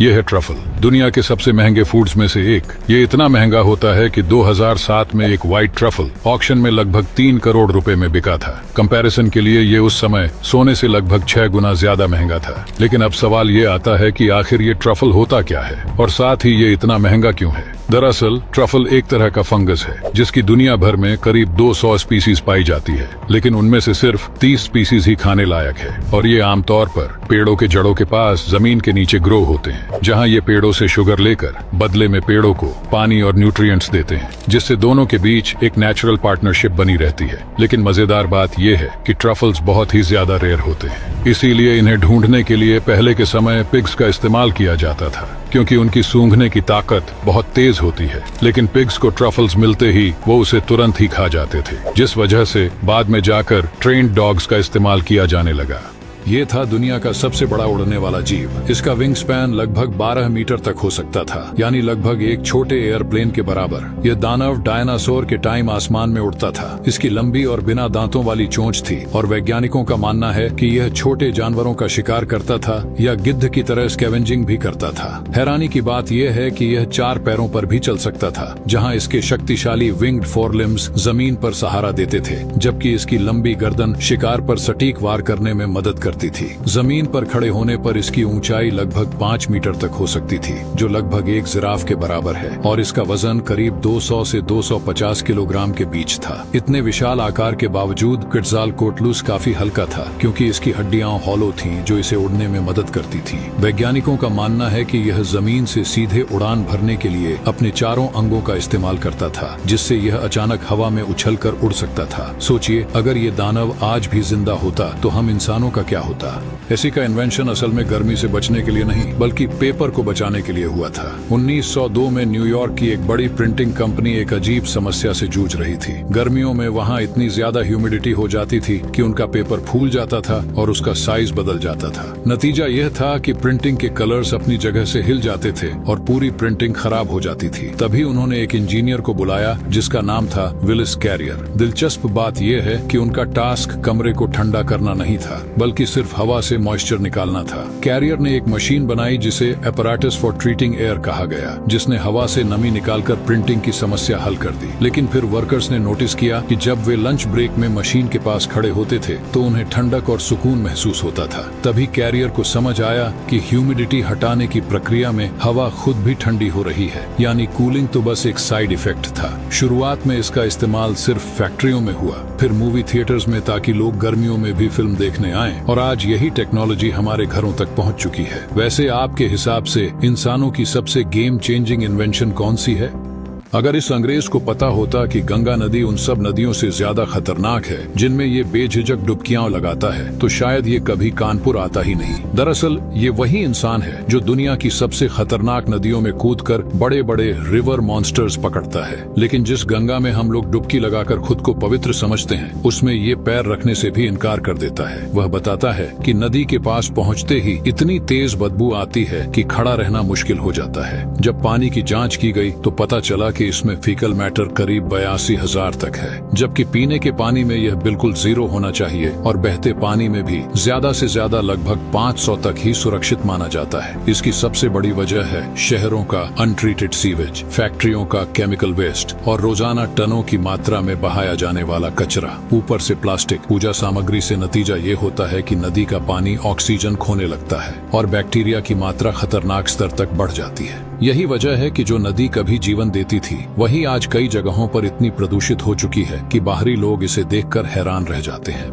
यह है ट्रफल, दुनिया के सबसे महंगे फूड्स में से एक। ये इतना महंगा होता है कि 2007 में एक व्हाइट ट्रफल ऑक्शन में लगभग 3 करोड़ रुपए में बिका था। कंपैरिजन के लिए ये उस समय सोने से लगभग 6 गुना ज्यादा महंगा था। लेकिन अब सवाल ये आता है कि आखिर ये ट्रफल होता क्या है और साथ ही ये इतना महंगा क्यों है। दरअसल ट्रफल एक तरह का फंगस है जिसकी दुनिया भर में करीब 200 स्पीसीज पाई जाती है, लेकिन उनमें से सिर्फ 30 स्पीसीज ही खाने लायक है। और ये आमतौर पर पेड़ों के जड़ों के पास जमीन के नीचे ग्रो होते हैं, जहां ये पेड़ों से शुगर लेकर बदले में पेड़ों को पानी और न्यूट्रिएंट्स देते हैं, जिससे दोनों के बीच एक नेचुरल पार्टनरशिप बनी रहती है। लेकिन मजेदार बात यह है कि ट्रफल्स बहुत ही ज्यादा रेयर होते हैं, इसीलिए इन्हें ढूंढने के लिए पहले के समय पिग्स का इस्तेमाल किया जाता था, क्योंकि उनकी सूंघने की ताकत बहुत तेज होती है। लेकिन पिग्स को ट्रफल्स मिलते ही वो उसे तुरंत ही खा जाते थे, जिस वजह से बाद में जाकर ट्रेन्ड डॉग्स का इस्तेमाल किया जाने लगा। ये था दुनिया का सबसे बड़ा उड़ने वाला जीव। इसका विंग स्पैन लगभग 12 मीटर तक हो सकता था, यानी लगभग एक छोटे एयरप्लेन के बराबर। यह दानव डायनासोर के टाइम आसमान में उड़ता था। इसकी लंबी और बिना दांतों वाली चोंच थी और वैज्ञानिकों का मानना है कि यह छोटे जानवरों का शिकार करता था या गिद्ध की तरह स्कैवेंजिंग भी करता था। हैरानी की बात यह है कि यह 4 पैरों पर भी चल सकता था, जहाँ इसके शक्तिशाली विंग्ड फोरलिम्स जमीन पर सहारा देते थे, जबकि इसकी लंबी गर्दन शिकार पर सटीक वार करने में मदद करती थी। जमीन पर खड़े होने पर इसकी ऊंचाई लगभग 5 मीटर तक हो सकती थी, जो लगभग एक जिराफ के बराबर है, और इसका वजन करीब 200 से 250 किलोग्राम के बीच था। इतने विशाल आकार के बावजूद क्विट्ज़ालकोट्लुस काफी हल्का था, क्योंकि इसकी हड्डियां हॉलो थीं, जो इसे उड़ने में मदद करती थी। वैज्ञानिकों का मानना है कि यह जमीन से सीधे उड़ान भरने के लिए अपने चारों अंगों का इस्तेमाल करता था, जिससे यह अचानक हवा में उछलकर उड़ सकता था। सोचिए, अगर ये दानव आज भी जिंदा होता तो हम इंसानों का क्या होता। इसी का इन्वेंशन असल में गर्मी से बचने के लिए नहीं, बल्कि पेपर को बचाने के लिए हुआ था। 1902 में न्यूयॉर्क की एक बड़ी प्रिंटिंग कंपनी एक अजीब समस्या से जूझ रही थी। गर्मियों में वहाँ इतनी ज्यादा ह्यूमिडिटी हो जाती थी कि उनका पेपर फूल जाता था और उसका साइज बदल जाता था। नतीजा यह था कि प्रिंटिंग के कलर्स अपनी जगह से हिल जाते थे और पूरी प्रिंटिंग खराब हो जाती थी। तभी उन्होंने एक इंजीनियर को बुलाया जिसका नाम था विलिस कैरियर। दिलचस्प बात यह है कि उनका टास्क कमरे को ठंडा करना नहीं था, बल्कि सिर्फ हवा से मॉइस्चर निकालना था। कैरियर ने एक मशीन बनाई जिसे एपराटस फॉर ट्रीटिंग एयर कहा गया, जिसने हवा से नमी निकालकर प्रिंटिंग की समस्या हल कर दी। लेकिन फिर वर्कर्स ने नोटिस किया कि जब वे लंच ब्रेक में मशीन के पास खड़े होते थे तो उन्हें ठंडक और सुकून महसूस होता था। तभी कैरियर को समझ आया कि ह्यूमिडिटी हटाने की प्रक्रिया में हवा खुद भी ठंडी हो रही है, यानी कूलिंग तो बस एक साइड इफेक्ट था। शुरुआत में इसका इस्तेमाल सिर्फ फैक्ट्रियों में हुआ, फिर मूवी थिएटर्स में, ताकि लोग गर्मियों में भी फिल्म देखने आए, और आज यही टेक्नोलॉजी हमारे घरों तक पहुंच चुकी है। वैसे आपके हिसाब से इंसानों की सबसे गेम चेंजिंग इन्वेंशन कौन सी है? अगर इस अंग्रेज को पता होता कि गंगा नदी उन सब नदियों से ज्यादा खतरनाक है जिनमें ये बेझिझक डुबकियां लगाता है, तो शायद ये कभी कानपुर आता ही नहीं। दरअसल ये वही इंसान है जो दुनिया की सबसे खतरनाक नदियों में कूदकर बड़े बड़े रिवर मॉन्स्टर्स पकड़ता है। लेकिन जिस गंगा में हम लोग डुबकी लगाकर खुद को पवित्र समझते हैं, उसमें ये पैर रखने से भी इनकार कर देता है। वह बताता है कि नदी के पास पहुँचते ही इतनी तेज बदबू आती है कि खड़ा रहना मुश्किल हो जाता है। जब पानी की जाँच की गई तो पता चला कि इसमें फीकल मैटर करीब 82,000 तक है, जबकि पीने के पानी में यह बिल्कुल 0 होना चाहिए, और बहते पानी में भी ज्यादा से ज्यादा लगभग 500 तक ही सुरक्षित माना जाता है। इसकी सबसे बड़ी वजह है शहरों का अनट्रीटेड सीवेज, फैक्ट्रियों का केमिकल वेस्ट और रोजाना टनों की मात्रा में बहाया जाने वाला कचरा, ऊपर से प्लास्टिक, पूजा सामग्री से नतीजा ये होता है कि नदी का पानी ऑक्सीजन खोने लगता है और बैक्टीरिया की मात्रा खतरनाक स्तर तक बढ़ जाती है। यही वजह है कि जो नदी कभी जीवन देती थी, वही आज कई जगहों पर इतनी प्रदूषित हो चुकी है कि बाहरी लोग इसे देखकर हैरान रह जाते हैं।